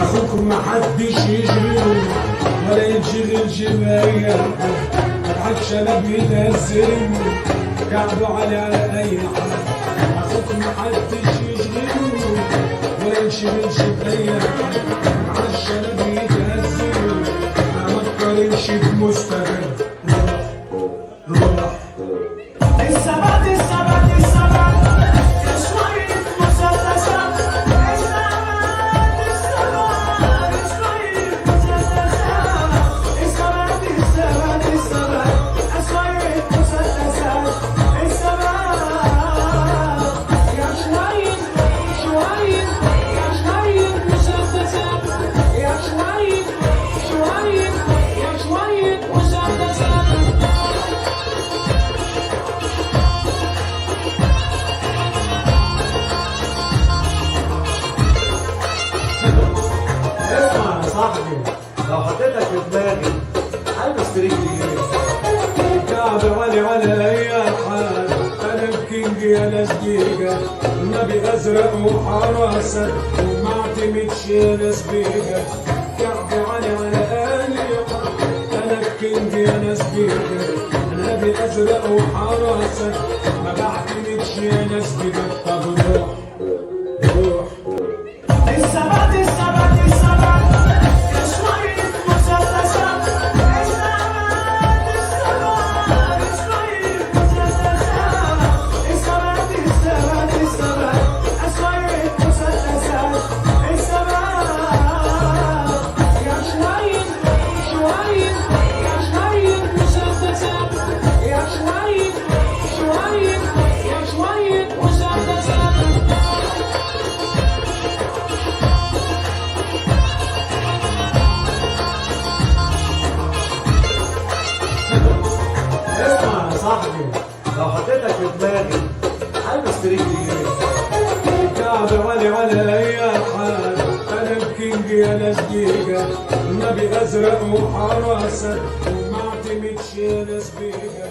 اخوكم محدش يشغله ولا ينشغل جبايا، مضحكش انا بينزل كعبه على اي حد. اخوكم محدش يشغله ولا ينشغل جبايا، مضحكش انا بينزل ما تقارنش بمستقبل. روح الثبات الثبات الثبات شوية مسدسات. الثبات الثبات شوية مسدسات. الثبات الثبات الثبات شوية مسدسات. الثبات يا شوية شوية يا شوية مسدسات. يا شوية شوية يا شوية مسدسات. اسمع يا صاحبي، لو حطيتك في دماغي هلبس تريك جديد. كعب على اي حال، انا الكينج يا ناس دقيقة، النبي ازرق وحراسة وما اعتمدش يا ناس بيقة. كعب على اي حال، انا الكينج يا ناس دقيقة، النبي ازرق وحراسة ما بعتمدش يا ناس بيقة. طب روح روح الثبات الثبات الثبات شوية مسدسات. الثبات الثبات شوية مسدسات. الثبات الثبات الثبات شوية مسدسات. الثبات يا شوية شوية يا شوية مسدسات. يا شوية شوية يا شوية مسدسات. اسمع يا صاحبي، لو حطيتك في دماغي هلبس تريك جديد. كعب على اي حال، انا الكينج يا ناس دقيقة، النبي ازرق وحراسة وما اعتمدش يا ناس بيقة.